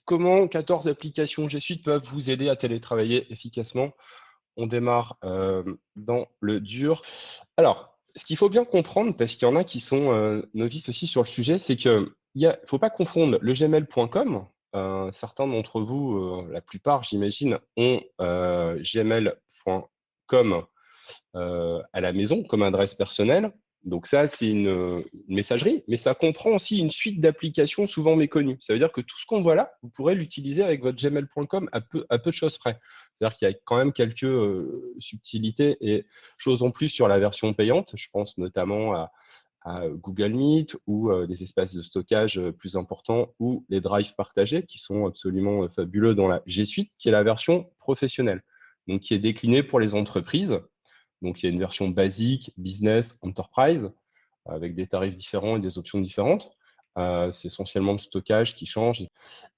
comment 14 applications G Suite peuvent vous aider à télétravailler efficacement? On démarre dans le dur. Alors, ce qu'il faut bien comprendre, parce qu'il y en a qui sont novices aussi sur le sujet, c'est qu'il ne faut pas confondre le gmail.com. Certains d'entre vous, la plupart, j'imagine, ont gmail.com à la maison comme adresse personnelle. Donc ça, c'est une messagerie, mais ça comprend aussi une suite d'applications souvent méconnues. Ça veut dire que tout ce qu'on voit là, vous pourrez l'utiliser avec votre gmail.com à peu de choses près. C'est-à-dire qu'il y a quand même quelques subtilités et choses en plus sur la version payante. Je pense notamment à Google Meet ou des espaces de stockage plus importants ou les drives partagés qui sont absolument fabuleux dans la G Suite, qui est la version professionnelle, donc qui est déclinée pour les entreprises. Donc, il y a une version basique, business, enterprise, avec des tarifs différents et des options différentes. C'est essentiellement le stockage qui change.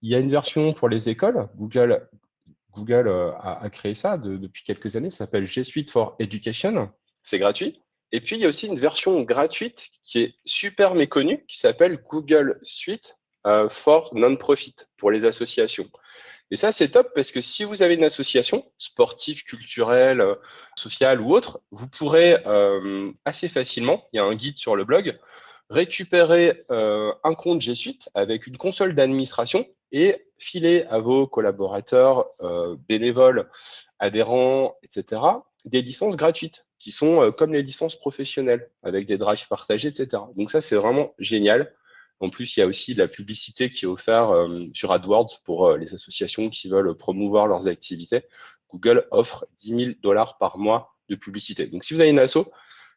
Il y a une version pour les écoles. Google a créé ça depuis quelques années. Ça s'appelle G Suite for Education. C'est gratuit. Et puis, il y a aussi une version gratuite qui est super méconnue, qui s'appelle Google Suite for Non-Profit, pour les associations. Et ça, c'est top parce que si vous avez une association sportive, culturelle, sociale ou autre, vous pourrez assez facilement, il y a un guide sur le blog, récupérer un compte G Suite avec une console d'administration et filer à vos collaborateurs, bénévoles, adhérents, etc., des licences gratuites qui sont comme les licences professionnelles avec des drives partagés, etc. Donc ça, c'est vraiment génial. En plus, il y a aussi de la publicité qui est offerte sur AdWords pour les associations qui veulent promouvoir leurs activités. Google offre 10 000 $ par mois de publicité. Donc, si vous avez une asso,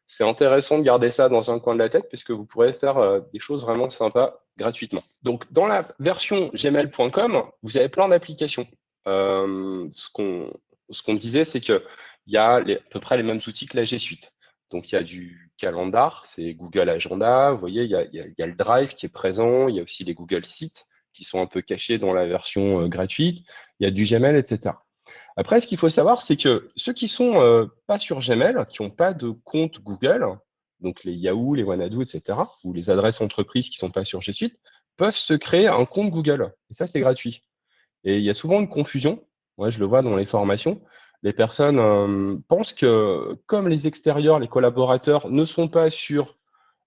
c'est intéressant de garder ça dans un coin de la tête puisque vous pourrez faire des choses vraiment sympas gratuitement. Donc, dans la version gmail.com, vous avez plein d'applications. Ce qu'on disait, c'est qu'il y a à peu près les mêmes outils que la G Suite. Donc, il y a du calendar, c'est Google Agenda. Vous voyez, il y a le Drive qui est présent. Il y a aussi les Google Sites qui sont un peu cachés dans la version gratuite. Il y a du Gmail, etc. Après, ce qu'il faut savoir, c'est que ceux qui sont pas sur Gmail, qui n'ont pas de compte Google, donc les Yahoo, les Wanadoo, etc., ou les adresses entreprises qui sont pas sur G Suite, peuvent se créer un compte Google. Et ça, c'est gratuit. Et il y a souvent une confusion. Moi, je le vois dans les formations. Les personnes pensent que comme les extérieurs, les collaborateurs ne sont pas sur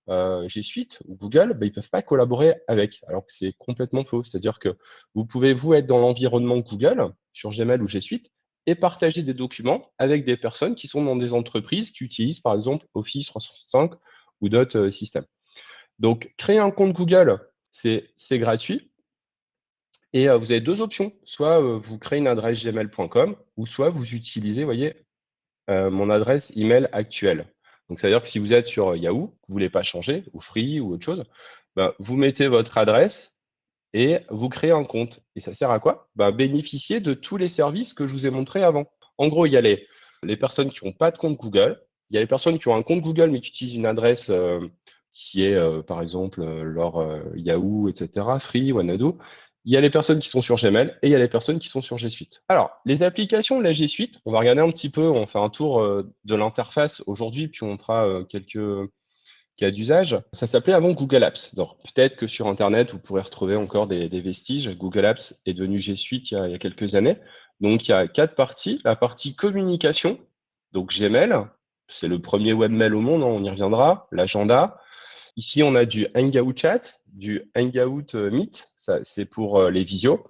G Suite ou Google, ben, ils peuvent pas collaborer avec, alors que c'est complètement faux. C'est-à-dire que vous pouvez, vous, être dans l'environnement Google, sur Gmail ou G Suite, et partager des documents avec des personnes qui sont dans des entreprises qui utilisent, par exemple, Office 365 ou d'autres systèmes. Donc, créer un compte Google, c'est gratuit. Et vous avez deux options. Soit vous créez une adresse gmail.com, ou soit vous utilisez, vous voyez, mon adresse email actuelle. Donc, c'est-à-dire que si vous êtes sur Yahoo, vous voulez pas changer, ou Free, ou autre chose, ben, vous mettez votre adresse et vous créez un compte. Et ça sert à quoi? Ben, bénéficier de tous les services que je vous ai montrés avant. En gros, il y a les personnes qui n'ont pas de compte Google, il y a les personnes qui ont un compte Google mais qui utilisent une adresse qui est, par exemple, leur Yahoo, etc., Free, Wanadoo. Il y a les personnes qui sont sur Gmail et il y a les personnes qui sont sur G Suite. Alors, les applications de la G Suite, on va regarder un petit peu, on fait un tour de l'interface aujourd'hui, puis on fera quelques cas d'usage. Ça s'appelait avant Google Apps. Donc, peut-être que sur Internet, vous pourrez retrouver encore des vestiges. Google Apps est devenu G Suite il y a quelques années. Donc, il y a quatre parties. La partie communication, donc Gmail, c'est le premier webmail au monde, hein, on y reviendra. L'agenda. Ici, on a du Hangout Chat, du Hangout Meet, ça c'est pour les visios.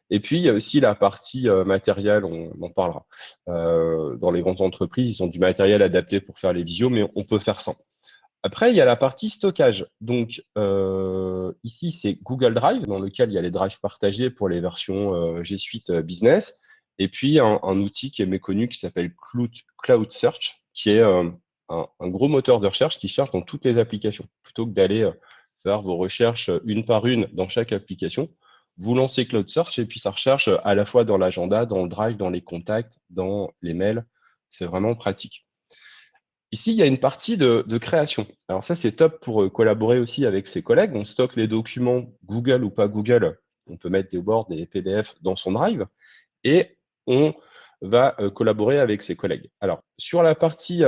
Et puis, il y a aussi la partie matériel, on en parlera. Dans les grandes entreprises, ils ont du matériel adapté pour faire les visios, mais on peut faire sans. Après, il y a la partie stockage. Donc, ici, c'est Google Drive, dans lequel il y a les drives partagés pour les versions G Suite Business. Et puis, un outil qui est méconnu qui s'appelle Cloud Search, qui est un gros moteur de recherche qui cherche dans toutes les applications. Plutôt que d'aller faire vos recherches une par une dans chaque application, vous lancez Cloud Search et puis ça recherche à la fois dans l'agenda, dans le Drive, dans les contacts, dans les mails. C'est vraiment pratique. Ici, il y a une partie de création. Alors ça, c'est top pour collaborer aussi avec ses collègues. On stocke les documents Google ou pas Google. On peut mettre des Word, des PDF dans son Drive et on va collaborer avec ses collègues. Alors, sur la partie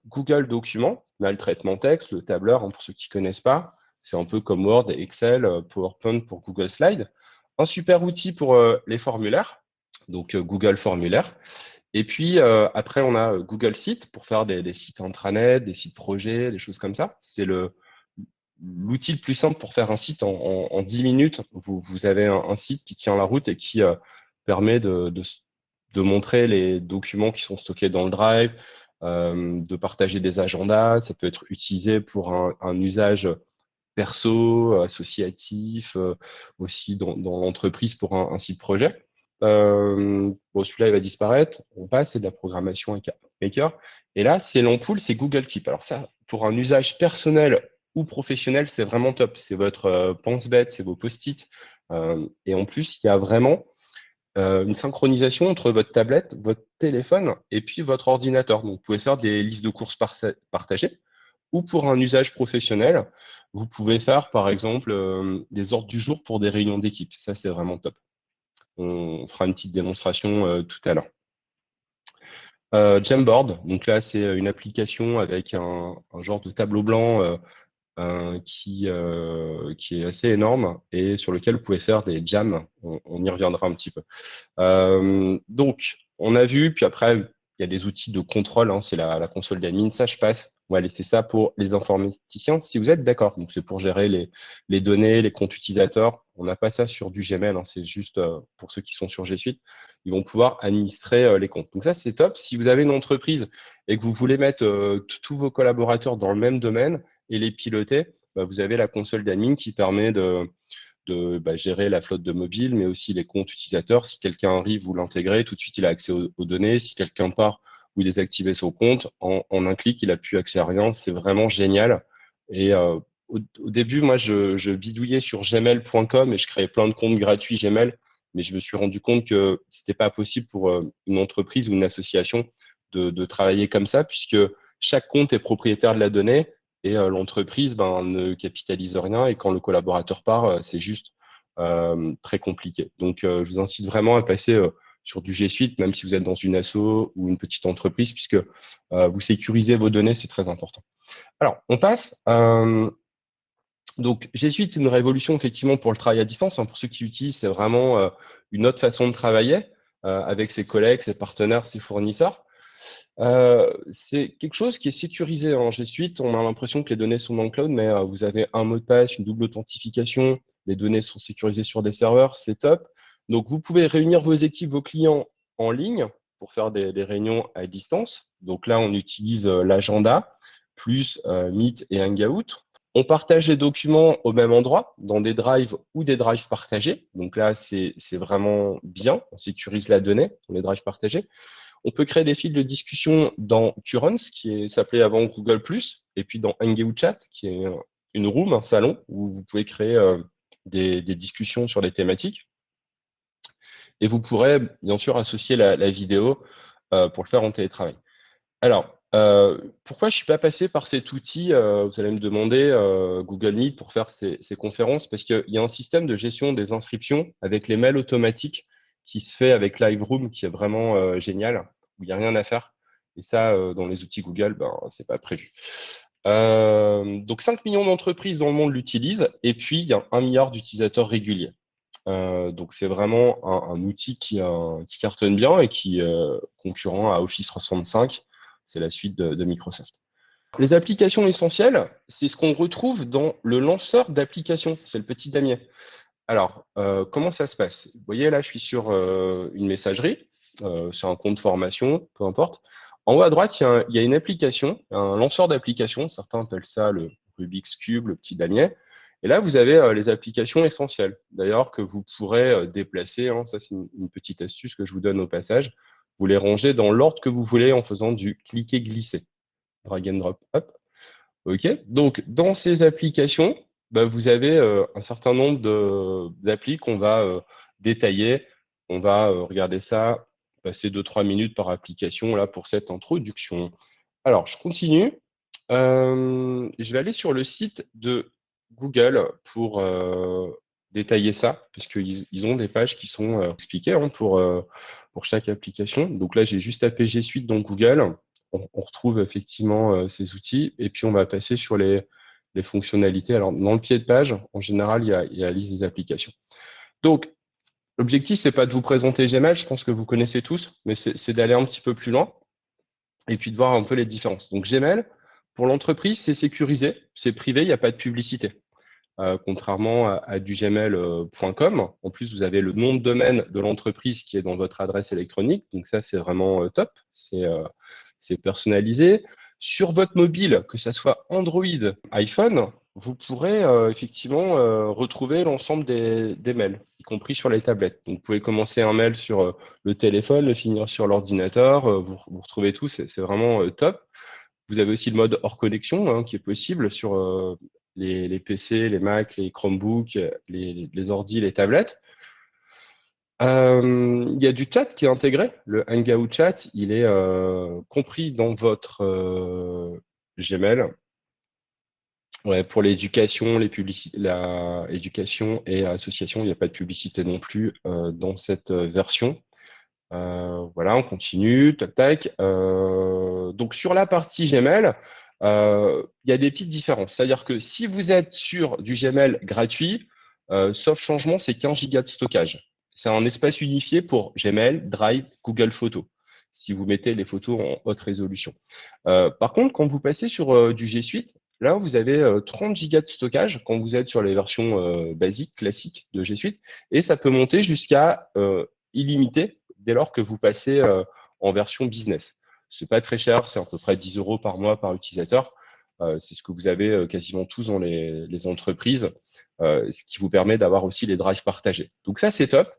Google Documents, on a le traitement texte, le tableur, hein, pour ceux qui ne connaissent pas. C'est un peu comme Word, Excel, PowerPoint pour Google Slides. un super outil pour les formulaires, donc Google Formulaire. Et puis après, on a Google Sites pour faire des sites intranet, des sites projets, des choses comme ça. C'est l'outil le plus simple pour faire un site en 10 minutes. Vous avez un site qui tient la route et qui permet de montrer les documents qui sont stockés dans le Drive, de partager des agendas. Ça peut être utilisé pour un usage perso, associatif, aussi dans l'entreprise pour un site projet. Bon, celui-là, il va disparaître. On passe, c'est de la programmation avec Maker. Et là, c'est l'ampoule, c'est Google Keep. Alors ça, pour un usage personnel ou professionnel, c'est vraiment top. C'est votre pense-bête, c'est vos post-it. Et en plus, il y a vraiment une synchronisation entre votre tablette, votre téléphone et puis votre ordinateur. Donc, vous pouvez faire des listes de courses partagées. Ou pour un usage professionnel, vous pouvez faire, par exemple, des ordres du jour pour des réunions d'équipe. Ça, c'est vraiment top. On fera une petite démonstration tout à l'heure. Jamboard, donc là, c'est une application avec un genre de tableau blanc qui est assez énorme et sur lequel vous pouvez faire des jams. On y reviendra un petit peu. Donc, on a vu, puis après, il y a des outils de contrôle, hein, c'est la console d'admin, ça je passe. On va laisser ça pour les informaticiens, si vous êtes d'accord. Donc, c'est pour gérer les données, les comptes utilisateurs. On n'a pas ça sur du Gmail, hein, c'est juste pour ceux qui sont sur G Suite. Ils vont pouvoir administrer les comptes. Donc, ça, c'est top. Si vous avez une entreprise et que vous voulez mettre tous vos collaborateurs dans le même domaine et les piloter, bah, vous avez la console d'admin qui permet de gérer la flotte de mobile, mais aussi les comptes utilisateurs. Si quelqu'un arrive, vous l'intégrez, tout de suite, il a accès aux données. Si quelqu'un part, vous désactivez son compte. En un clic, il a plus accès à rien. C'est vraiment génial. Et au début, moi, je bidouillais sur gmail.com et je créais plein de comptes gratuits Gmail, mais je me suis rendu compte que c'était pas possible pour une entreprise ou une association de travailler comme ça, puisque chaque compte est propriétaire de la donnée et l'entreprise ne capitalise rien et quand le collaborateur part, c'est juste très compliqué. Donc, je vous incite vraiment à passer sur du G Suite, même si vous êtes dans une asso ou une petite entreprise, puisque vous sécurisez vos données, c'est très important. Alors, on passe. Donc, G Suite, c'est une révolution effectivement pour le travail à distance. Hein. Pour ceux qui l'utilisent, c'est vraiment une autre façon de travailler avec ses collègues, ses partenaires, ses fournisseurs. C'est quelque chose qui est sécurisé en G Suite. On a l'impression que les données sont dans le cloud, mais vous avez un mot de passe, une double authentification. Les données sont sécurisées sur des serveurs, c'est top. Donc, vous pouvez réunir vos équipes, vos clients en ligne pour faire des réunions à distance. Donc là, on utilise l'agenda plus Meet et Hangout. On partage les documents au même endroit, dans des drives ou des drives partagés. Donc là, c'est vraiment bien. On sécurise la donnée dans les drives partagés. On peut créer des fils de discussion dans Currents, qui s'appelait avant Google+, et puis dans Hangout Chat, qui est une room, un salon, où vous pouvez créer des discussions sur des thématiques. Et vous pourrez, bien sûr, associer la vidéo pour le faire en télétravail. Alors, pourquoi je suis pas passé par cet outil, vous allez me demander, Google Meet, pour faire ces conférences? Parce qu'il y a un système de gestion des inscriptions avec les mails automatiques qui se fait avec Lightroom, qui est vraiment génial, où il n'y a rien à faire. Et ça, dans les outils Google, c'est pas prévu. Donc, 5 millions d'entreprises dans le monde l'utilisent, et puis il y a 1 milliard d'utilisateurs réguliers. Donc, c'est vraiment un outil qui cartonne bien et qui est concurrent à Office 365. C'est la suite de Microsoft. Les applications essentielles, c'est ce qu'on retrouve dans le lanceur d'applications. C'est le petit damier. Alors, comment ça se passe? Vous voyez, là, je suis sur une messagerie, sur un compte formation, peu importe. En haut à droite, il y a une application, un lanceur d'applications. Certains appellent ça le Rubik's Cube, le petit damier. Et là, vous avez les applications essentielles, d'ailleurs, que vous pourrez déplacer. Hein. Ça, c'est une petite astuce que je vous donne au passage. Vous les rangez dans l'ordre que vous voulez en faisant du cliquer-glisser. Drag and drop, hop. OK. Donc, dans ces applications, vous avez un certain nombre d'applis qu'on va détailler. On va regarder ça, passer 2-3 minutes par application là pour cette introduction. Alors, je continue. Je vais aller sur le site de Google pour détailler ça, puisqu'ils ils ont des pages qui sont expliquées hein, pour chaque application. Donc là, j'ai juste tapé G Suite dans Google. On retrouve effectivement ces outils et puis on va passer sur les fonctionnalités. Alors, dans le pied de page, en général, il y a la liste des applications. Donc, L'objectif, c'est pas de vous présenter Gmail, je pense que vous connaissez tous, mais c'est d'aller un petit peu plus loin et puis de voir un peu les différences. Donc Gmail, pour l'entreprise, c'est sécurisé, c'est privé, il n'y a pas de publicité. Contrairement à du gmail.com. En plus, vous avez le nom de domaine de l'entreprise qui est dans votre adresse électronique. Donc ça, c'est vraiment top. C'est personnalisé. Sur votre mobile, que ça soit Android, iPhone, vous pourrez effectivement retrouver l'ensemble des mails, y compris sur les tablettes. Donc vous pouvez commencer un mail sur le téléphone, le finir sur l'ordinateur, vous retrouvez tout, c'est vraiment top. Vous avez aussi le mode hors connexion hein, qui est possible sur les PC, les Mac, les Chromebooks, les ordi, les tablettes. Il y a du chat qui est intégré. Le Hangout Chat, il est compris dans votre Gmail. Ouais, pour l'éducation, les publicités, la éducation et association, il n'y a pas de publicité non plus dans cette version. Voilà, on continue, tac, tac. Donc sur la partie Gmail, il y a des petites différences. C'est-à-dire que si vous êtes sur du Gmail gratuit, sauf changement, c'est 15 gigas de stockage. C'est un espace unifié pour Gmail, Drive, Google Photos, si vous mettez les photos en haute résolution. Par contre, quand vous passez sur du G Suite, là, vous avez 30 gigas de stockage quand vous êtes sur les versions basiques, classiques de G Suite, et ça peut monter jusqu'à illimité dès lors que vous passez en version business. C'est pas très cher, c'est à peu près 10 euros par mois par utilisateur. C'est ce que vous avez quasiment tous dans les entreprises, ce qui vous permet d'avoir aussi les drives partagés. Donc ça, c'est top.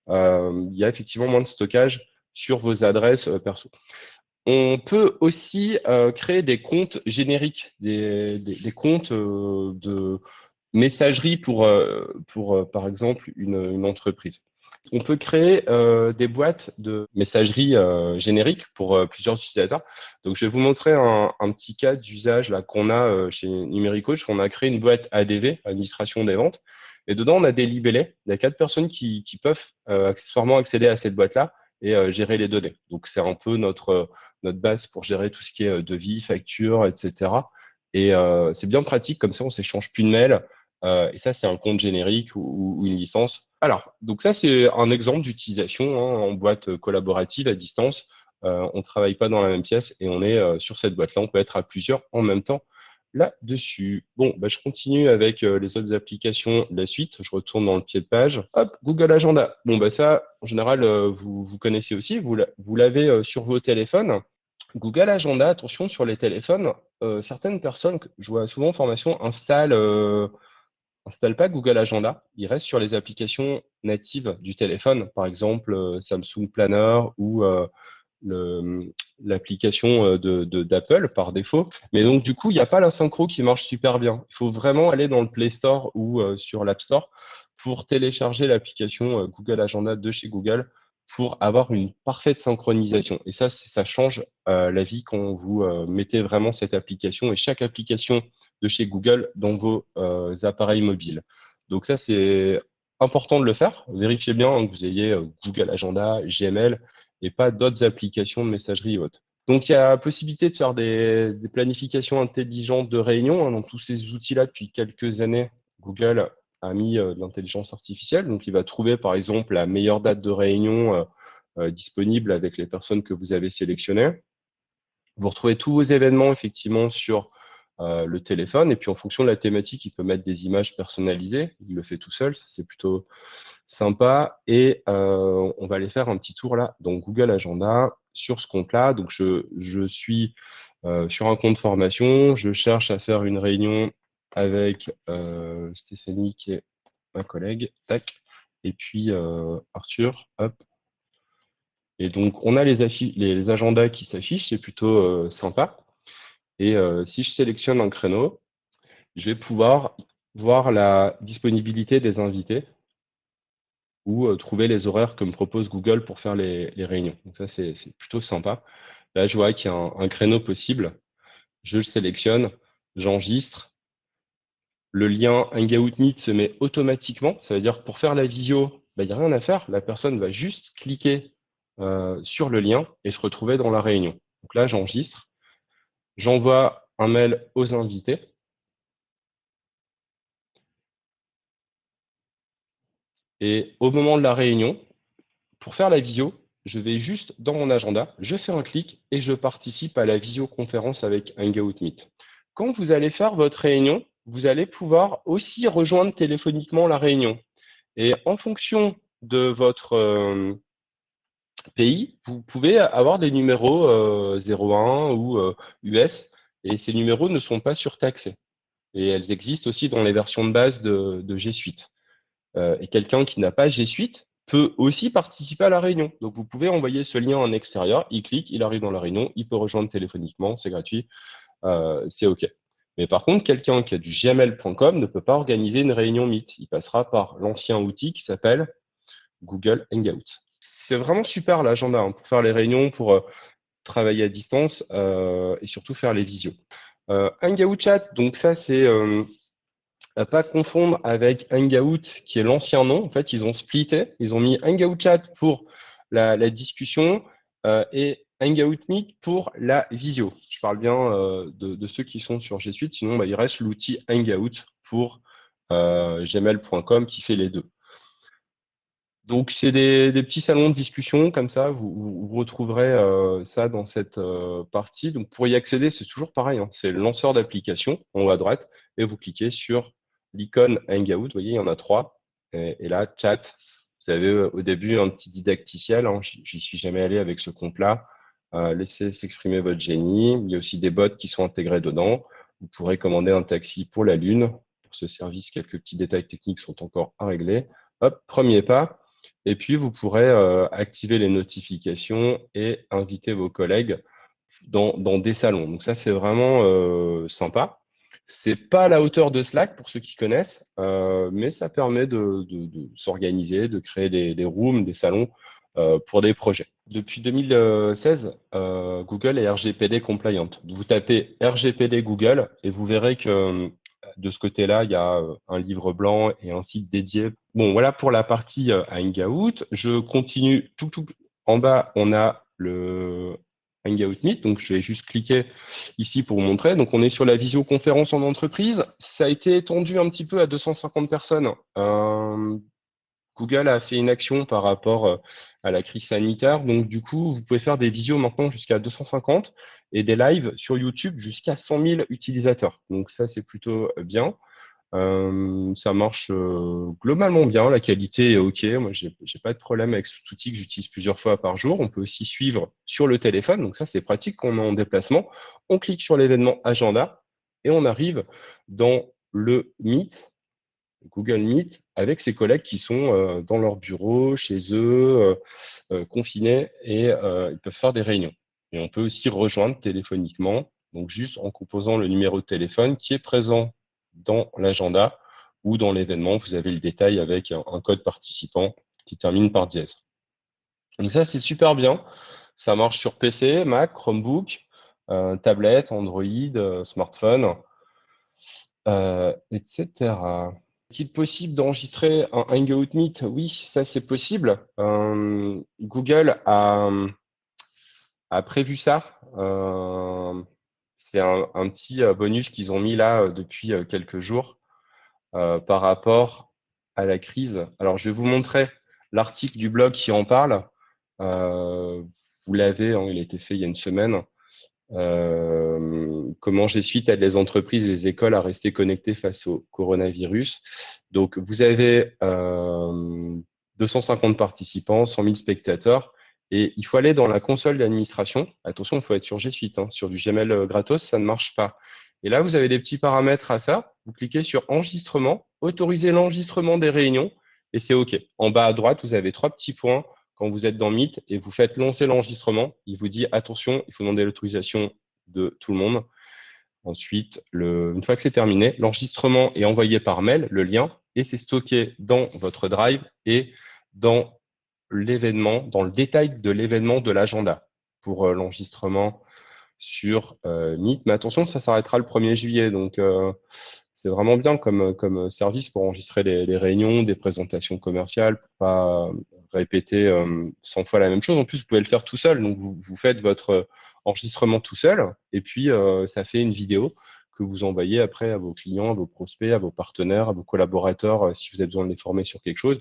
Il y a effectivement moins de stockage sur vos adresses perso. On peut aussi créer des comptes génériques, des comptes de messagerie pour par exemple, une entreprise. On peut créer des boîtes de messagerie génériques pour plusieurs utilisateurs. Donc, je vais vous montrer un petit cas d'usage là qu'on a chez Numéricoach. On a créé une boîte ADV, Administration des ventes, et dedans, on a des libellés. Il y a 4 personnes qui peuvent accessoirement accéder à cette boîte-là et gérer les données. Donc, c'est un peu notre base pour gérer tout ce qui est devis, facture, etc. Et c'est bien pratique, comme ça, on s'échange plus de mails. Et ça, c'est un compte générique ou une licence. Alors, donc ça, c'est un exemple d'utilisation hein, en boîte collaborative à distance. On ne travaille pas dans la même pièce et on est sur cette boîte-là. On peut être à plusieurs en même temps là-dessus. Bon, bah, je continue avec les autres applications de la suite. Je retourne dans le pied de page. Hop, Google Agenda. Bon, bah ça, en général, vous connaissez aussi. Vous l'avez sur vos téléphones. Google Agenda, attention sur les téléphones, certaines personnes, je vois souvent en formation, installe pas Google Agenda, il reste sur les applications natives du téléphone, par exemple Samsung Planner ou l'application d'Apple par défaut. Mais donc du coup, il n'y a pas la synchro qui marche super bien. Il faut vraiment aller dans le Play Store ou sur l'App Store pour télécharger l'application Google Agenda de chez Google pour avoir une parfaite synchronisation. Et ça change la vie quand vous mettez vraiment cette application et chaque application de chez Google dans vos appareils mobiles. Donc ça, c'est important de le faire. Vérifiez bien hein, que vous ayez Google Agenda, Gmail et pas d'autres applications de messagerie haute. Donc il y a possibilité de faire des planifications intelligentes de réunions hein, dans tous ces outils-là depuis quelques années. Google a mis de l'intelligence artificielle, donc il va trouver par exemple la meilleure date de réunion disponible avec les personnes que vous avez sélectionnées. Vous retrouvez tous vos événements effectivement sur le téléphone et puis en fonction de la thématique, il peut mettre des images personnalisées. Il le fait tout seul, ça, c'est plutôt sympa. Et on va aller faire un petit tour là dans Google Agenda sur ce compte-là. Donc je suis sur un compte formation, je cherche à faire une réunion avec Stéphanie qui est ma collègue, tac, et puis Arthur, hop. Et donc on a les agendas qui s'affichent, c'est plutôt sympa. Et si je sélectionne un créneau, je vais pouvoir voir la disponibilité des invités ou trouver les horaires que me propose Google pour faire les réunions. Donc ça, c'est plutôt sympa. Là, je vois qu'il y a un créneau possible. Je le sélectionne, j'enregistre. Le lien Hangout Meet se met automatiquement. Ça veut dire que pour faire la visio, bah, il n'y a rien à faire. La personne va juste cliquer sur le lien et se retrouver dans la réunion. Donc là, j'enregistre. J'envoie un mail aux invités. Et au moment de la réunion, pour faire la visio, je vais juste dans mon agenda, je fais un clic et je participe à la visioconférence avec Hangout Meet. Quand vous allez faire votre réunion, vous allez pouvoir aussi rejoindre téléphoniquement la réunion. Et en fonction de votre pays, vous pouvez avoir des numéros 01 ou US, et ces numéros ne sont pas surtaxés. Et elles existent aussi dans les versions de base de G Suite. Et quelqu'un qui n'a pas G Suite peut aussi participer à la réunion. Donc vous pouvez envoyer ce lien en extérieur, il clique, il arrive dans la réunion, il peut rejoindre téléphoniquement, c'est gratuit, c'est OK. Mais par contre, quelqu'un qui a du gmail.com ne peut pas organiser une réunion Meet. Il passera par l'ancien outil qui s'appelle Google Hangout. C'est vraiment super l'agenda hein, pour faire les réunions, pour travailler à distance et surtout faire les visios. Hangout Chat, donc ça c'est à pas confondre avec Hangout qui est l'ancien nom. En fait, ils ont splitté, ils ont mis Hangout Chat pour la discussion et Hangout Meet pour la visio. Je parle bien de ceux qui sont sur G Suite, sinon bah, il reste l'outil Hangout pour gmail.com qui fait les deux. Donc, c'est des petits salons de discussion comme ça. Vous retrouverez ça dans cette partie. Donc, pour y accéder, c'est toujours pareil. Hein. C'est le lanceur d'application en haut à droite et vous cliquez sur l'icône Hangout. Vous voyez, il y en a trois. Et là, chat. Vous avez au début un petit didacticiel. Hein. J'y suis jamais allé avec ce compte-là. Laissez s'exprimer votre génie. Il y a aussi des bots qui sont intégrés dedans. Vous pourrez commander un taxi pour la Lune. Pour ce service, quelques petits détails techniques sont encore à régler. Hop, premier pas. Et puis, vous pourrez activer les notifications et inviter vos collègues dans des salons. Donc ça, c'est vraiment sympa. C'est pas à la hauteur de Slack pour ceux qui connaissent, mais ça permet de s'organiser, de créer des rooms, des salons pour des projets. Depuis 2016, Google est RGPD compliant. Vous tapez RGPD Google et vous verrez que de ce côté-là, il y a un livre blanc et un site dédié. Bon, voilà pour la partie Hangout. Je continue tout en bas, on a le Hangout Meet. Donc, je vais juste cliquer ici pour vous montrer. Donc, on est sur la visioconférence en entreprise. Ça a été étendu un petit peu à 250 personnes. Google a fait une action par rapport à la crise sanitaire. Donc, du coup, vous pouvez faire des visios maintenant jusqu'à 250 et des lives sur YouTube jusqu'à 100 000 utilisateurs. Donc, ça, c'est plutôt bien. Ça marche globalement bien, la qualité est OK. Moi, j'ai pas de problème avec cet outil que j'utilise plusieurs fois par jour. On peut aussi suivre sur le téléphone, donc ça c'est pratique quand on est en déplacement. On clique sur l'événement agenda et on arrive dans le Meet, Google Meet, avec ses collègues qui sont dans leur bureau, chez eux, confinés et ils peuvent faire des réunions. Et on peut aussi rejoindre téléphoniquement, donc juste en composant le numéro de téléphone qui est présent dans l'agenda ou dans l'événement, vous avez le détail avec un code participant qui termine par dièse. Donc ça, c'est super bien. Ça marche sur PC, Mac, Chromebook, tablette, Android, smartphone, etc. Est-il possible d'enregistrer un Hangout Meet? Oui, ça c'est possible. Google a prévu ça. C'est un petit bonus qu'ils ont mis là depuis quelques jours par rapport à la crise. Alors, je vais vous montrer l'article du blog qui en parle. Euh, Vous l'avez, hein, il a été fait il y a une semaine. Comment G Suite aide les entreprises et les écoles à rester connectées face au coronavirus. Donc, vous avez 250 participants, 100 000 spectateurs, et il faut aller dans la console d'administration. Attention, il faut être sur G Suite, hein. Sur du Gmail gratos, ça ne marche pas. Et là, vous avez des petits paramètres à faire. Vous cliquez sur enregistrement, autoriser l'enregistrement des réunions, et c'est OK. En bas à droite, vous avez trois petits points quand vous êtes dans Meet et vous faites lancer l'enregistrement, il vous dit attention, il faut demander l'autorisation de tout le monde. Ensuite, une fois que c'est terminé, l'enregistrement est envoyé par mail, le lien, et c'est stocké dans votre Drive et dans l'événement, dans le détail de l'événement de l'agenda pour l'enregistrement sur Meet. Mais attention, ça s'arrêtera le 1er juillet, donc c'est vraiment bien comme service pour enregistrer les réunions, des présentations commerciales, pour pas répéter 100 fois la même chose. En plus, vous pouvez le faire tout seul. Donc, vous faites votre enregistrement tout seul et puis ça fait une vidéo que vous envoyez après à vos clients, à vos prospects, à vos partenaires, à vos collaborateurs si vous avez besoin de les former sur quelque chose.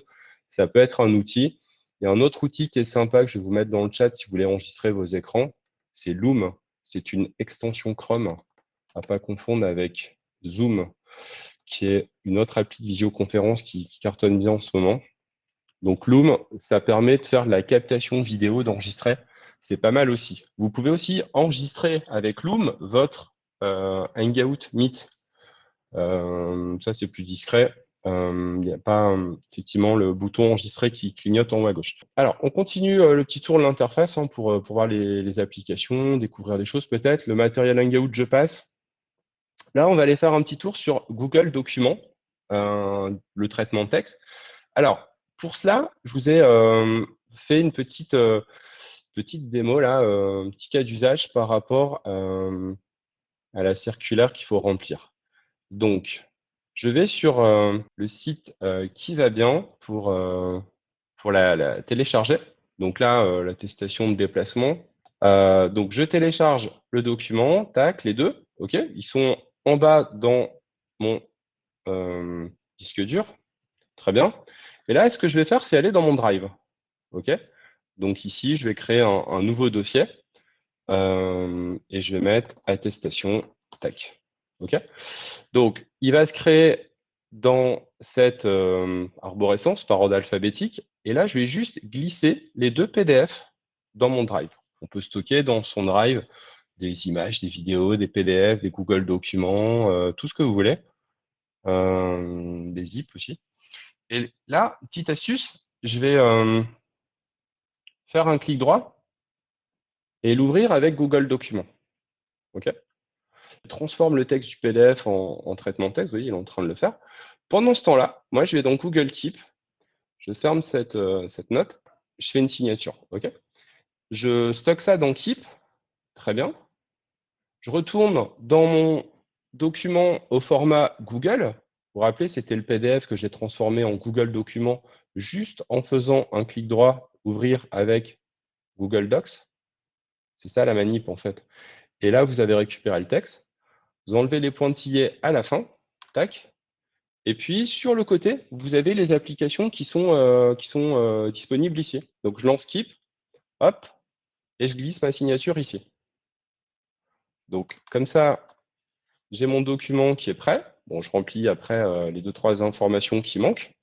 Ça peut être un outil. Il y a un autre outil qui est sympa que je vais vous mettre dans le chat si vous voulez enregistrer vos écrans. C'est Loom. C'est une extension Chrome, à pas confondre avec Zoom, qui est une autre appli de visioconférence qui cartonne bien en ce moment. Donc Loom, ça permet de faire de la captation vidéo, d'enregistrer. C'est pas mal aussi. Vous pouvez aussi enregistrer avec Loom votre Hangout Meet. Ça, c'est plus discret. Il n'y a pas effectivement le bouton enregistrer qui clignote en haut à gauche. Alors, on continue le petit tour de l'interface pour voir les applications, découvrir des choses peut-être. Le matériel Hangout, je passe. Là, on va aller faire un petit tour sur Google Documents, le traitement de texte. Alors, pour cela, je vous ai fait une petite démo, là, un petit cas d'usage par rapport à la circulaire qu'il faut remplir. Donc, je vais sur le site qui va bien pour la télécharger. Donc là, l'attestation de déplacement. Donc, je télécharge le document, tac, les deux, OK. Ils sont en bas dans mon disque dur, très bien. Et là, ce que je vais faire, c'est aller dans mon Drive, OK. Donc ici, je vais créer un nouveau dossier et je vais mettre attestation, tac, OK. Donc, il va se créer dans cette arborescence par ordre alphabétique. Et là, je vais juste glisser les deux PDF dans mon Drive. On peut stocker dans son Drive des images, des vidéos, des PDF, des Google Documents, tout ce que vous voulez. Des zips aussi. Et là, petite astuce, je vais faire un clic droit et l'ouvrir avec Google Documents. OK. Je transforme le texte du PDF en traitement de texte. Vous voyez, il est en train de le faire. Pendant ce temps-là, moi, je vais dans Google Keep. Je ferme cette note. Je fais une signature. OK. Je stocke ça dans Keep. Très bien. Je retourne dans mon document au format Google. Vous vous rappelez, c'était le PDF que j'ai transformé en Google Document juste en faisant un clic droit, ouvrir avec Google Docs. C'est ça la manip en fait. Et là, vous avez récupéré le texte. Vous enlevez les pointillés à la fin. Tac. Et puis, sur le côté, vous avez les applications qui sont disponibles ici. Donc, je lance Keep, hop, et je glisse ma signature ici. Donc, comme ça, j'ai mon document qui est prêt. Bon, je remplis après les 2-3 informations qui manquent.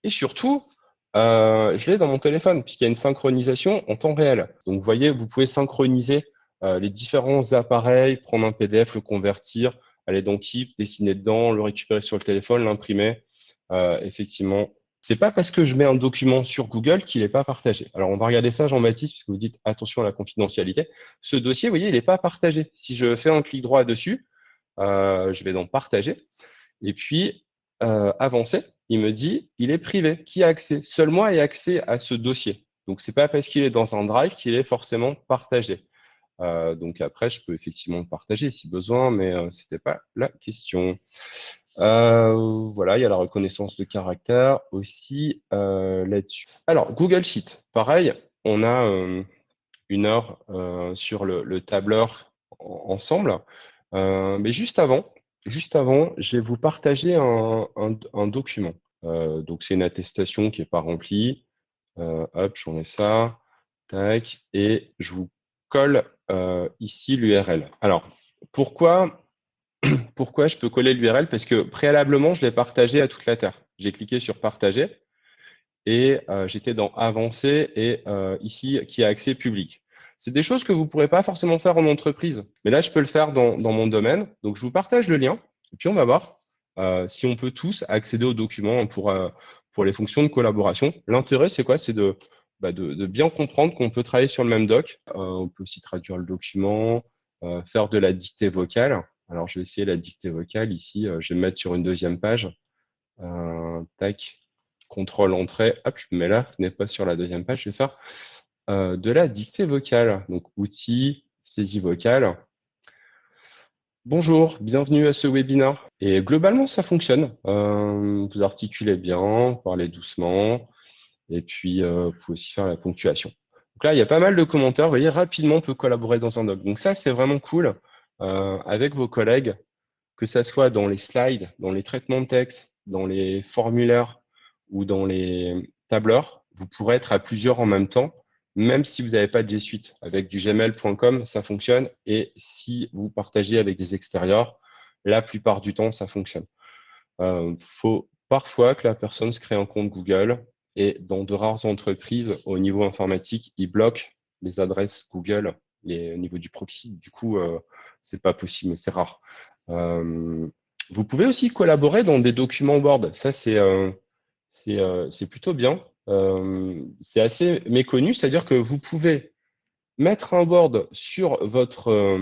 Et surtout, je l'ai dans mon téléphone, puisqu'il y a une synchronisation en temps réel. Donc, vous voyez, vous pouvez synchroniser les différents appareils, prendre un PDF, le convertir, aller dans Keep, dessiner dedans, le récupérer sur le téléphone, l'imprimer. Effectivement, c'est pas parce que je mets un document sur Google qu'il n'est pas partagé. Alors, on va regarder ça, Jean-Baptiste, puisque vous dites attention à la confidentialité. Ce dossier, vous voyez, il n'est pas partagé. Si je fais un clic droit dessus, je vais dans partager. Et puis, avancer, il me dit, il est privé. Qui a accès? Seul moi ai accès à ce dossier. Donc, c'est pas parce qu'il est dans un drive qu'il est forcément partagé. Donc après, je peux effectivement le partager si besoin, mais c'était pas la question. Voilà, il y a la reconnaissance de caractère aussi là-dessus. Alors, Google Sheet, pareil, on a une heure sur le tableur ensemble. Mais juste avant, je vais vous partager un document. Donc, c'est une attestation qui n'est pas remplie. Hop, j'enlève ça. Tac. Et je vous colle ici l'URL. Alors, pourquoi je peux coller l'URL? Parce que préalablement, je l'ai partagé à toute la Terre. J'ai cliqué sur partager et j'étais dans avancer et ici qui a accès public. C'est des choses que vous ne pourrez pas forcément faire en entreprise. Mais là, je peux le faire dans mon domaine. Donc, je vous partage le lien et puis on va voir si on peut tous accéder aux documents pour les fonctions de collaboration. L'intérêt, c'est quoi? C'est de bien comprendre qu'on peut travailler sur le même doc. On peut aussi traduire le document, faire de la dictée vocale. Alors, je vais essayer la dictée vocale ici. Je vais me mettre sur une deuxième page. Tac. Contrôle entrée, hop, je me mets là, vous n'êtes pas sur la deuxième page, je vais faire de la dictée vocale. Donc, outils, saisie vocale. Bonjour, bienvenue à ce webinaire. Et globalement, ça fonctionne. Vous articulez bien, parlez doucement, et puis vous pouvez aussi faire la ponctuation. Donc là, il y a pas mal de commentaires. Vous voyez, rapidement, on peut collaborer dans un doc. Donc ça, c'est vraiment cool avec vos collègues, que ça soit dans les slides, dans les traitements de texte, dans les formulaires ou dans les tableur, vous pourrez être à plusieurs en même temps, même si vous n'avez pas de G Suite. Avec du gmail.com, ça fonctionne. Et si vous partagez avec des extérieurs, la plupart du temps, ça fonctionne. Faut parfois que la personne se crée un compte Google et dans de rares entreprises au niveau informatique, ils bloquent les adresses Google au niveau du proxy. Du coup, c'est pas possible, mais c'est rare. Euh, Vous pouvez aussi collaborer dans des documents Word. Ça, c'est plutôt bien. C'est assez méconnu, c'est-à-dire que vous pouvez mettre un Word sur votre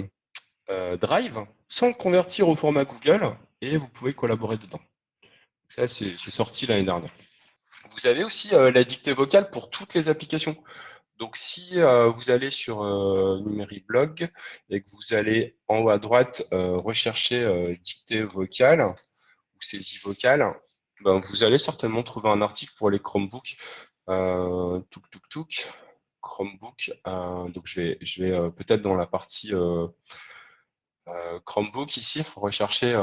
Drive sans le convertir au format Google et vous pouvez collaborer dedans. Ça, c'est sorti l'année dernière. Vous avez aussi la dictée vocale pour toutes les applications. Donc, si vous allez sur Numériblog et que vous allez en haut à droite rechercher dictée vocale ou saisie vocale, ben, vous allez certainement trouver un article pour les Chromebooks. Touk touk touk. Chromebook. Donc, je vais peut-être dans la partie Chromebook ici, rechercher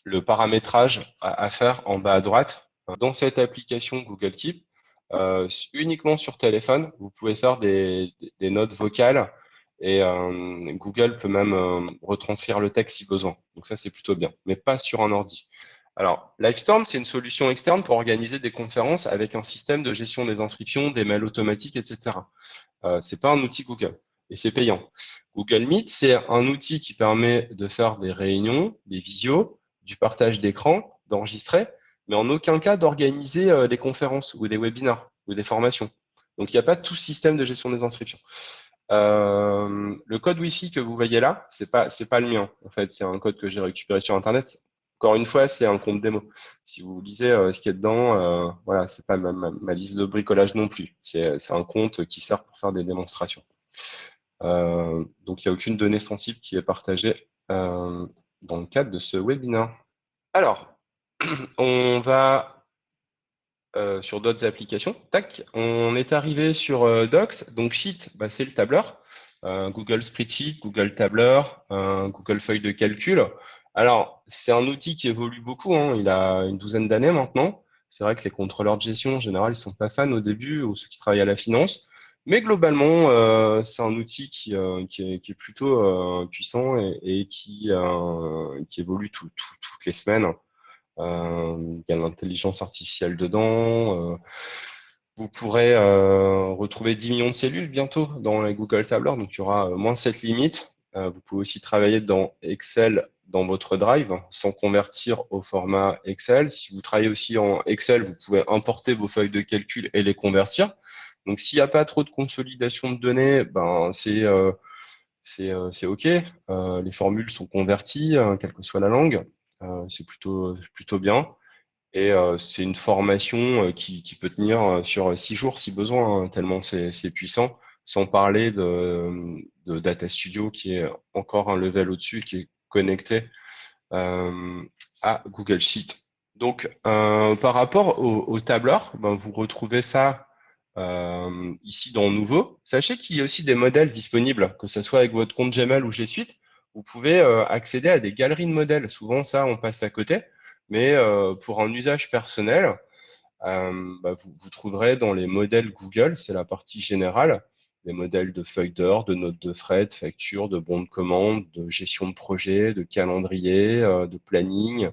le paramétrage à faire en bas à droite. Dans cette application Google Keep, uniquement sur téléphone, vous pouvez faire des notes vocales et Google peut même retranscrire le texte si besoin. Donc ça, c'est plutôt bien, mais pas sur un ordi. Alors, Livestorm, c'est une solution externe pour organiser des conférences avec un système de gestion des inscriptions, des mails automatiques, etc. C'est pas un outil Google et c'est payant. Google Meet, c'est un outil qui permet de faire des réunions, des visios, du partage d'écran, d'enregistrer, mais en aucun cas d'organiser des conférences ou des webinars ou des formations. Donc, il n'y a pas tout système de gestion des inscriptions. Le code Wi-Fi que vous voyez là, c'est pas le mien. En fait, c'est un code que j'ai récupéré sur Internet. Encore une fois, c'est un compte démo. Si vous lisez ce qui est dedans, voilà, c'est pas ma liste de bricolage non plus. C'est un compte qui sert pour faire des démonstrations. Donc, il n'y a aucune donnée sensible qui est partagée dans le cadre de ce webinaire. Alors, on va sur d'autres applications. Tac, on est arrivé sur Docs. Donc, Sheet, bah, c'est le tableur. Google Spreadsheet, Google Tableur, Google Feuille de calcul. Alors, c'est un outil qui évolue beaucoup, hein. Il a une douzaine d'années maintenant. C'est vrai que les contrôleurs de gestion, en général, ils sont pas fans au début, ou ceux qui travaillent à la finance. Mais globalement, c'est un outil qui est plutôt puissant et qui évolue toutes les semaines. Il y a l'intelligence artificielle dedans. Vous pourrez retrouver 10 millions de cellules bientôt dans les Google Tableur, donc il y aura moins cette limite. Vous pouvez aussi travailler dans Excel dans votre Drive sans convertir au format Excel. Si vous travaillez aussi en Excel, vous pouvez importer vos feuilles de calcul et les convertir. Donc s'il n'y a pas trop de consolidation de données, ben c'est OK. Les formules sont converties, quelle que soit la langue. C'est plutôt bien. Et c'est une formation qui peut tenir sur 6 jours si besoin, hein, tellement c'est puissant. Sans parler de Data Studio qui est encore un level au-dessus, qui est connecté euh, à Google Sheet. Donc, par rapport au tableur, ben, vous retrouvez ça ici dans Nouveau. Sachez qu'il y a aussi des modèles disponibles, que ce soit avec votre compte Gmail ou G Suite. Vous pouvez accéder à des galeries de modèles. Souvent, ça, on passe à côté. Mais pour un usage personnel, bah, vous trouverez dans les modèles Google, c'est la partie générale, des modèles de feuilles d'heure, de notes de frais, de factures, de bons de commande, de gestion de projet, de calendrier, de planning,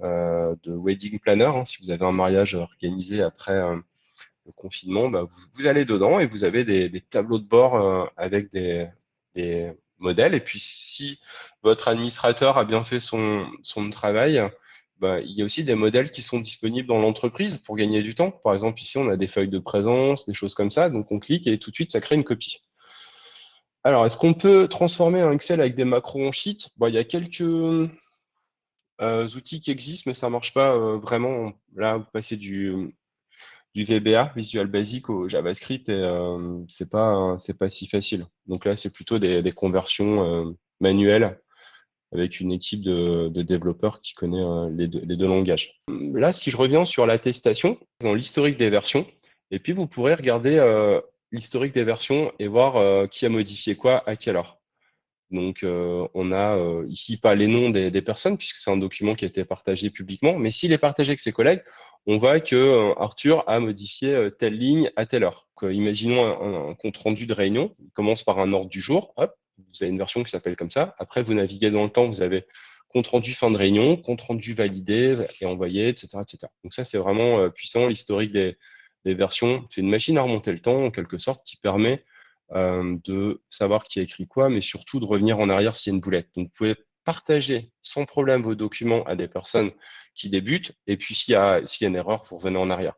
de wedding planner. Hein. Si vous avez un mariage organisé après le confinement, bah, vous allez dedans et vous avez des tableaux de bord avec des modèles. Et puis, si votre administrateur a bien fait son travail, bah, il y a aussi des modèles qui sont disponibles dans l'entreprise pour gagner du temps. Par exemple, ici, on a des feuilles de présence, des choses comme ça. Donc, on clique et tout de suite, ça crée une copie. Alors, est-ce qu'on peut transformer un Excel avec des macros en sheet? Bon, il y a quelques outils qui existent, mais ça marche pas vraiment. Là, vous passez du VBA, Visual Basic, au JavaScript, et c'est pas si facile. Donc là, c'est plutôt des conversions manuelles avec une équipe de développeurs qui connaît les deux langages. Là, si je reviens sur l'attestation, dans l'historique des versions, et puis vous pourrez regarder l'historique des versions et voir qui a modifié quoi à quelle heure. Donc, on a ici pas les noms des personnes, puisque c'est un document qui a été partagé publiquement, mais s'il est partagé avec ses collègues, on voit que Arthur a modifié telle ligne à telle heure. Donc, imaginons un compte rendu de réunion, il commence par un ordre du jour, hop, vous avez une version qui s'appelle comme ça. Après, vous naviguez dans le temps, vous avez compte rendu fin de réunion, compte rendu validé et envoyé, etc., etc. Donc ça, c'est vraiment puissant, l'historique des versions. C'est une machine à remonter le temps, en quelque sorte, qui permet de savoir qui a écrit quoi, mais surtout de revenir en arrière s'il y a une boulette. Donc, vous pouvez partager sans problème vos documents à des personnes qui débutent, et puis s'il y a une erreur, vous revenez en arrière.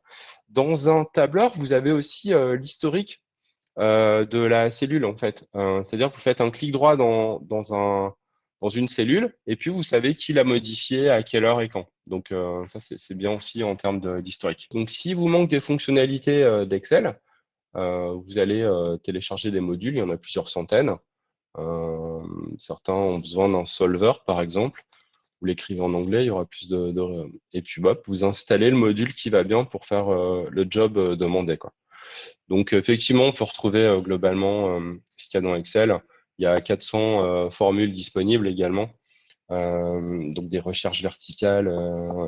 Dans un tableur, vous avez aussi l'historique de la cellule, en fait. C'est-à-dire que vous faites un clic droit dans une cellule, et puis vous savez qui l'a modifié, à quelle heure et quand. Donc, ça, c'est bien aussi en termes d'historique. Donc, si vous manque des fonctionnalités d'Excel, vous allez télécharger des modules, il y en a plusieurs centaines. Euh, Certains ont besoin d'un solver, par exemple. Vous l'écrivez en anglais, il y aura plus et puis hop, vous installez le module qui va bien pour faire le job demandé, quoi. Donc effectivement, on peut retrouver globalement ce qu'il y a dans Excel. Il y a 400 formules disponibles également. Donc des recherches verticales,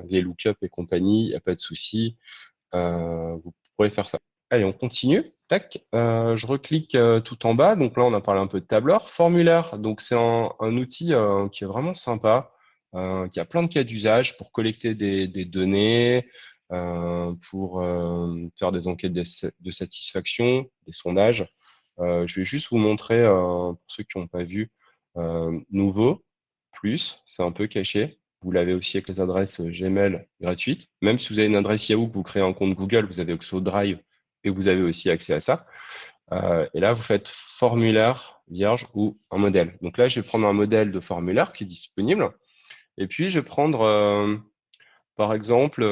les lookups et compagnie, il n'y a pas de souci. Vous pourrez faire ça. Allez, on continue. Tac. Je reclique tout en bas. Donc là, on a parlé un peu de tableur. Formulaire. Donc c'est un outil qui est vraiment sympa, qui a plein de cas d'usage pour collecter des données, pour faire des enquêtes de satisfaction, des sondages. Je vais juste vous montrer, pour ceux qui n'ont pas vu, nouveau, plus, c'est un peu caché. Vous l'avez aussi avec les adresses Gmail gratuites. Même si vous avez une adresse Yahoo, que vous créez un compte Google, vous avez Oxo Drive et vous avez aussi accès à ça. Et là, vous faites formulaire vierge ou un modèle. Donc là, je vais prendre un modèle de formulaire qui est disponible. Et puis, je vais prendre, par exemple,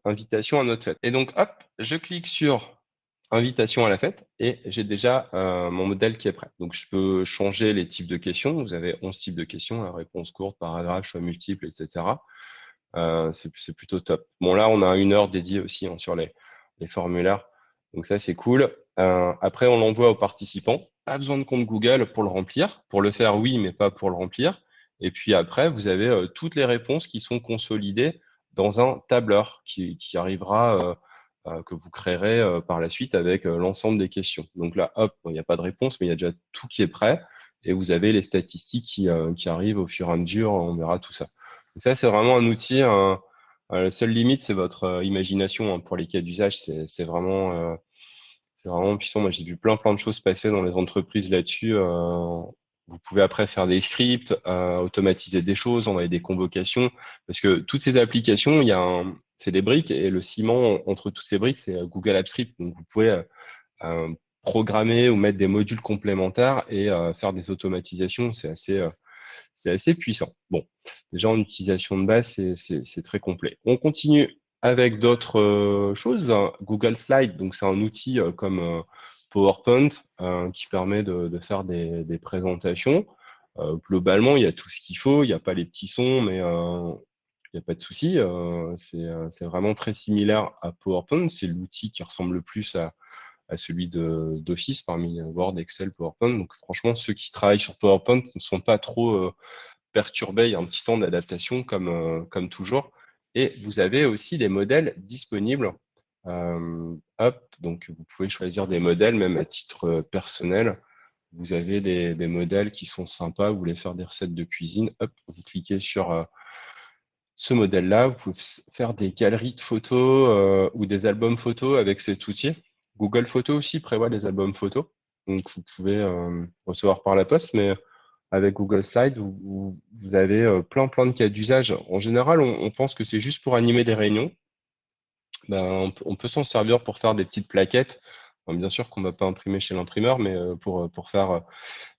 invitation à notre fête. Et donc, hop, je clique sur invitation à la fête et j'ai déjà mon modèle qui est prêt. Donc, je peux changer les types de questions. Vous avez 11 types de questions, réponse courte, paragraphe, choix multiple, etc. C'est plutôt top. Bon, là, on a 1 heure dédiée aussi sur les formulaires. Donc ça, c'est cool. Après, on l'envoie aux participants. Pas besoin de compte Google pour le remplir. Pour le faire, oui, mais pas pour le remplir. Et puis après, vous avez toutes les réponses qui sont consolidées dans un tableur qui arrivera, que vous créerez par la suite avec l'ensemble des questions. Donc là, hop, il n'y a pas de réponse, mais il y a déjà tout qui est prêt. Et vous avez les statistiques qui arrivent au fur et à mesure. On verra tout ça. Ça, c'est vraiment un outil. La seule limite, c'est votre imagination, hein. Pour les cas d'usage, c'est vraiment puissant. Moi, j'ai vu plein de choses passer dans les entreprises là-dessus. Vous pouvez après faire des scripts, automatiser des choses, envoyer des convocations, parce que toutes ces applications, c'est des briques et le ciment entre toutes ces briques, c'est Google Apps Script. Donc, vous pouvez euh, programmer ou mettre des modules complémentaires et faire des automatisations. C'est assez puissant. Bon, déjà en utilisation de base, c'est très complet. On continue avec d'autres choses. Google Slide, donc c'est un outil comme PowerPoint qui permet de faire des présentations. Globalement, il y a tout ce qu'il faut. Il n'y a pas les petits sons, mais il n'y a pas de souci. C'est vraiment très similaire à PowerPoint. C'est l'outil qui ressemble le plus à celui d'Office parmi Word, Excel, PowerPoint. Donc franchement, ceux qui travaillent sur PowerPoint ne sont pas trop perturbés. Il y a un petit temps d'adaptation comme toujours. Et vous avez aussi des modèles disponibles. Hop, donc vous pouvez choisir des modèles, même à titre personnel. Vous avez des modèles qui sont sympas. Vous voulez faire des recettes de cuisine. Hop, vous cliquez sur ce modèle-là. Vous pouvez faire des galeries de photos ou des albums photos avec cet outil. Google Photos aussi prévoit des albums photos. Donc, vous pouvez recevoir par la poste, mais avec Google Slide, vous avez plein de cas d'usage. En général, on pense que c'est juste pour animer des réunions. Ben, on peut s'en servir pour faire des petites plaquettes. Bon, bien sûr qu'on ne va pas imprimer chez l'imprimeur, mais pour faire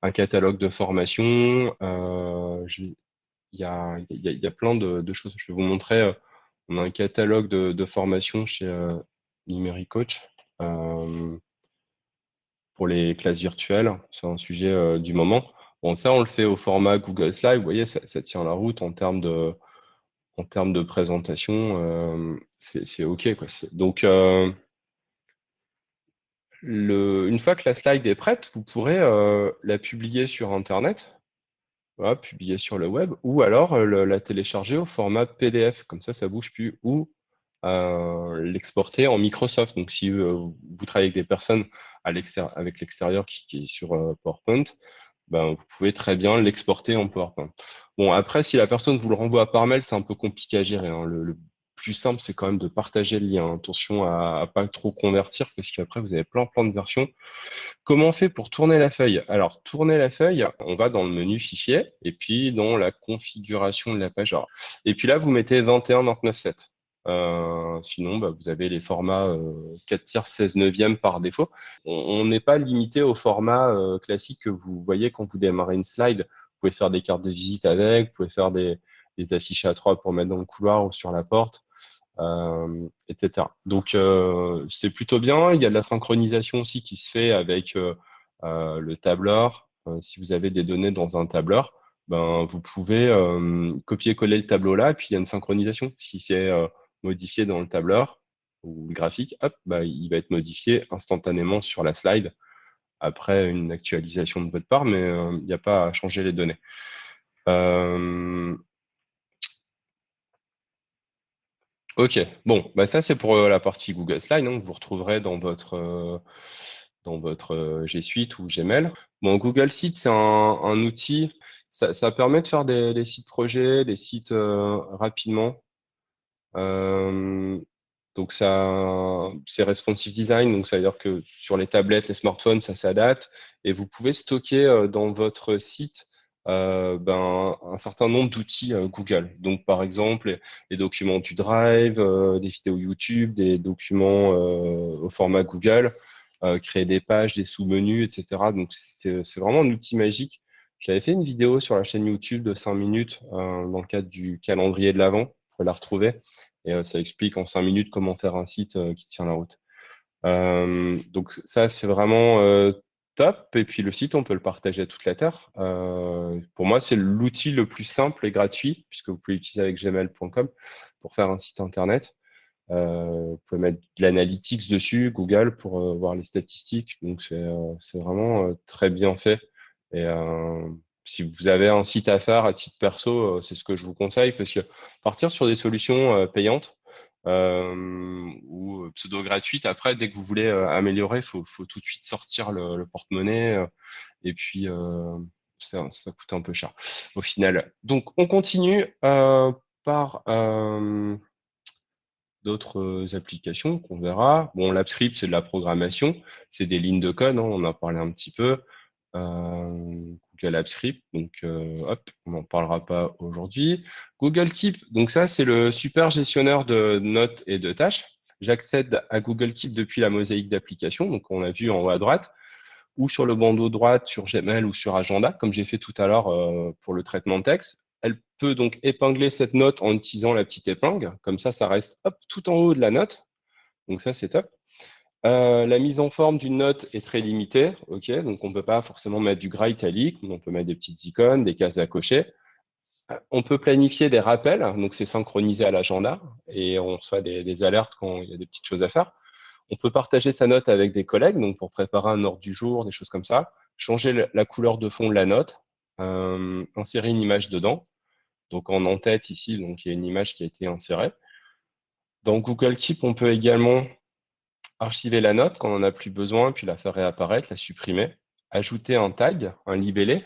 un catalogue de formation. Il y a plein de choses. Je vais vous montrer. On a un catalogue de formation chez Numéricoach pour les classes virtuelles. C'est un sujet du moment. Bon, ça, on le fait au format Google Slide. Vous voyez, ça tient la route en termes de présentation. C'est OK, quoi. Donc, une fois que la slide est prête, vous pourrez la publier sur Internet. voilà, publier sur le web, ou alors la télécharger au format PDF, comme ça bouge plus, ou l'exporter en Microsoft. Donc, si vous travaillez avec des personnes avec l'extérieur qui est sur PowerPoint, ben, vous pouvez très bien l'exporter en PowerPoint. Bon, après, si la personne vous le renvoie par mail, c'est un peu compliqué à gérer, hein. Le plus simple, c'est quand même de partager le lien. Attention à pas trop convertir, parce qu'après, vous avez plein de versions. Comment on fait pour tourner la feuille? Alors, tourner la feuille, on va dans le menu fichier et puis dans la configuration de la page. Alors, et puis là, vous mettez 21-29-7. Sinon, bah, vous avez les formats 4 tiers 16 neuvième par défaut. On n'est pas limité au format classique que vous voyez quand vous démarrez une slide. Vous pouvez faire des cartes de visite avec, vous pouvez faire des affiches A3 pour mettre dans le couloir ou sur la porte, etc. Donc, c'est plutôt bien. Il y a de la synchronisation aussi qui se fait avec le tableur. Si vous avez des données dans un tableur, ben, vous pouvez copier-coller le tableau là, et puis il y a une synchronisation. Si c'est modifié dans le tableur ou le graphique, hop, bah, il va être modifié instantanément sur la slide après une actualisation de votre part, mais il n'y a pas à changer les données. Ok, bon, bah ça c'est pour la partie Google Slide, hein, que vous retrouverez dans votre G Suite ou Gmail. Bon, Google Sheets, c'est un outil, ça permet de faire des sites projets, des sites rapidement. Euh, donc ça, c'est responsive design, donc ça veut dire que sur les tablettes, les smartphones, ça s'adapte et vous pouvez stocker dans votre site ben, un certain nombre d'outils Google. Donc par exemple, les documents du Drive, des vidéos YouTube, des documents au format Google, créer des pages, des sous-menus, etc. Donc c'est vraiment un outil magique. J'avais fait une vidéo sur la chaîne YouTube de 5 minutes dans le cadre du calendrier de l'Avent. Vous pouvez la retrouver. Et ça explique en 5 minutes comment faire un site qui tient la route. Donc ça, c'est vraiment top. Et puis le site, on peut le partager à toute la Terre. Pour moi, c'est l'outil le plus simple et gratuit, puisque vous pouvez l'utiliser avec gmail.com pour faire un site Internet. Vous pouvez mettre de l'analytics dessus, Google, pour voir les statistiques. Donc c'est vraiment très bien fait. Et si vous avez un site à faire à titre perso, c'est ce que je vous conseille, parce que partir sur des solutions payantes ou pseudo gratuites, après, dès que vous voulez améliorer, faut tout de suite sortir le porte-monnaie, et puis ça coûte un peu cher au final. Donc on continue par d'autres applications qu'on verra. Bon, l'AppScript, c'est de la programmation, c'est des lignes de code, hein, on en a parlé un petit peu. Google Apps Script, donc hop, on n'en parlera pas aujourd'hui. Google Keep, donc ça c'est le super gestionnaire de notes et de tâches. J'accède à Google Keep depuis la mosaïque d'applications, donc on a vu en haut à droite, ou sur le bandeau droite sur Gmail ou sur Agenda, comme j'ai fait tout à l'heure pour le traitement de texte. Elle peut donc épingler cette note en utilisant la petite épingle, comme ça reste hop, tout en haut de la note, donc ça c'est top. La mise en forme d'une note est très limitée, ok, donc on ne peut pas forcément mettre du gras italique, on peut mettre des petites icônes, des cases à cocher. On peut planifier des rappels, donc c'est synchronisé à l'agenda et on reçoit des alertes quand il y a des petites choses à faire. On peut partager sa note avec des collègues, donc pour préparer un ordre du jour, des choses comme ça. Changer la couleur de fond de la note, insérer une image dedans. Donc en en-tête ici, donc il y a une image qui a été insérée. Dans Google Keep, on peut également archiver la note quand on n'en a plus besoin, puis la faire réapparaître, la supprimer. Ajouter un tag, un libellé,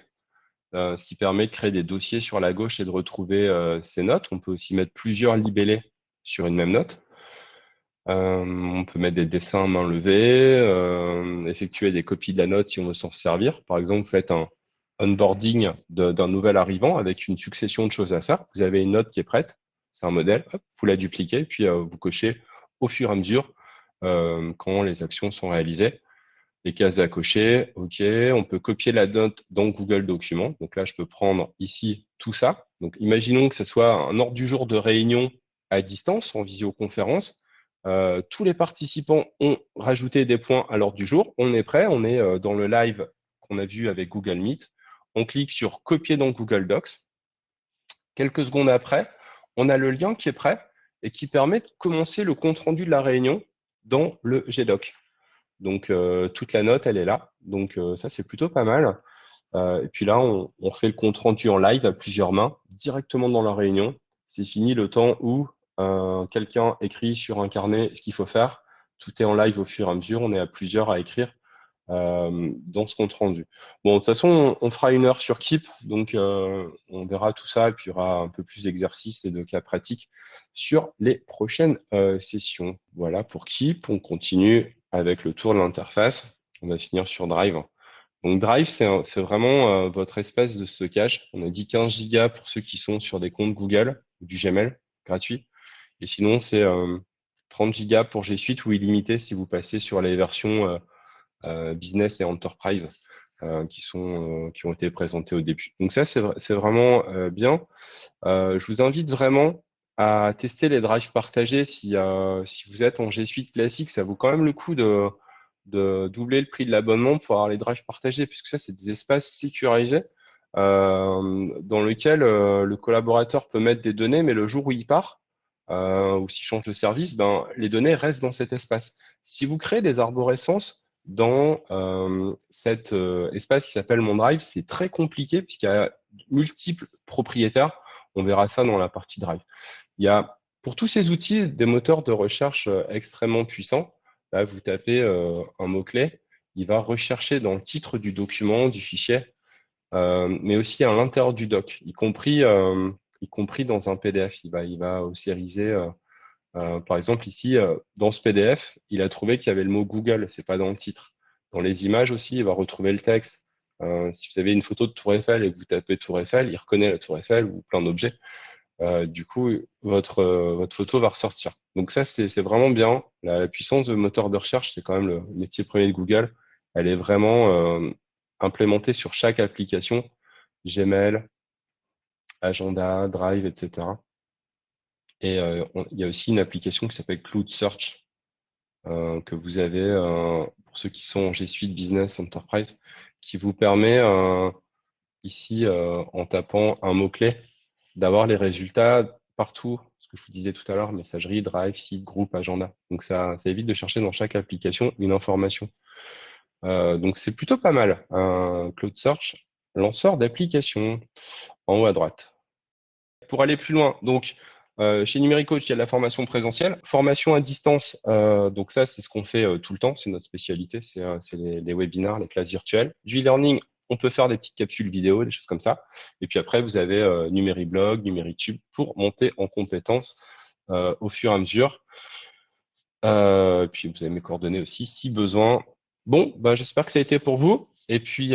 ce qui permet de créer des dossiers sur la gauche et de retrouver ces notes. On peut aussi mettre plusieurs libellés sur une même note. On peut mettre des dessins à main levée, effectuer des copies de la note si on veut s'en servir. Par exemple, vous faites un onboarding d'un nouvel arrivant avec une succession de choses à faire. Vous avez une note qui est prête, c'est un modèle, hop, vous la dupliquez, puis vous cochez au fur et à mesure quand les actions sont réalisées. Les cases à cocher, ok. On peut copier la note dans Google Documents. Donc là, je peux prendre ici tout ça. Donc imaginons que ce soit un ordre du jour de réunion à distance, en visioconférence. Tous les participants ont rajouté des points à l'ordre du jour. On est prêt, on est dans le live qu'on a vu avec Google Meet. On clique sur copier dans Google Docs. Quelques secondes après, on a le lien qui est prêt et qui permet de commencer le compte-rendu de la réunion dans le GDoc. Donc toute la note, elle est là. Donc ça, c'est plutôt pas mal. Et puis là, on fait le compte rendu en live à plusieurs mains, directement dans la réunion. C'est fini le temps où quelqu'un écrit sur un carnet ce qu'il faut faire. Tout est en live au fur et à mesure. On est à plusieurs à écrire dans ce compte rendu. Bon, de toute façon, on fera 1 heure sur Keep, donc on verra tout ça, et puis il y aura un peu plus d'exercices et de cas pratiques sur les prochaines sessions. Voilà pour Keep. On continue avec le tour de l'interface. On va finir sur Drive. Donc Drive, c'est vraiment votre espace de stockage. On a dit 15 gigas pour ceux qui sont sur des comptes Google ou du Gmail gratuit. Et sinon, c'est 30 gigas pour G Suite ou illimité si vous passez sur les versions business et enterprise qui ont été présentées au début. Donc ça, c'est vraiment bien. Je vous invite vraiment à tester les drives partagés. Si vous êtes en G Suite classique, ça vaut quand même le coup de doubler le prix de l'abonnement pour avoir les drives partagés, puisque ça, c'est des espaces sécurisés dans lesquels le collaborateur peut mettre des données, mais le jour où il part, ou s'il change de service, ben, les données restent dans cet espace. Si vous créez des arborescences dans cet espace qui s'appelle Mon Drive, c'est très compliqué puisqu'il y a multiples propriétaires. On verra ça dans la partie Drive. Il y a, pour tous ces outils, des moteurs de recherche extrêmement puissants. Là, vous tapez un mot-clé, il va rechercher dans le titre du document, du fichier, mais aussi à l'intérieur du doc, y compris dans un PDF. Il va ausériser. Par exemple, ici, dans ce PDF, il a trouvé qu'il y avait le mot Google, c'est pas dans le titre. Dans les images aussi, il va retrouver le texte. Si vous avez une photo de Tour Eiffel et que vous tapez Tour Eiffel, il reconnaît la Tour Eiffel ou plein d'objets. Du coup, votre photo va ressortir. Donc ça, c'est vraiment bien. La puissance de moteur de recherche, c'est quand même le métier premier de Google. Elle est vraiment implémentée sur chaque application, Gmail, Agenda, Drive, etc. Et il y a aussi une application qui s'appelle Cloud Search que vous avez pour ceux qui sont en G Suite Business Enterprise, qui vous permet ici, en tapant un mot-clé, d'avoir les résultats partout, ce que je vous disais tout à l'heure, messagerie, Drive, site, groupe, agenda. Donc ça évite de chercher dans chaque application une information. Donc c'est plutôt pas mal. Cloud Search, lanceur d'application, en haut à droite. Pour aller plus loin, donc chez Numéricoach, il y a de la formation présentielle, formation à distance. Donc ça, c'est ce qu'on fait tout le temps, c'est notre spécialité, c'est les webinars, les classes virtuelles. Du e-learning, on peut faire des petites capsules vidéo, des choses comme ça. Et puis après, vous avez Numériblog, Numéritube pour monter en compétences au fur et à mesure. Puis vous avez mes coordonnées aussi si besoin. Bon, bah, j'espère que ça a été pour vous. Et puis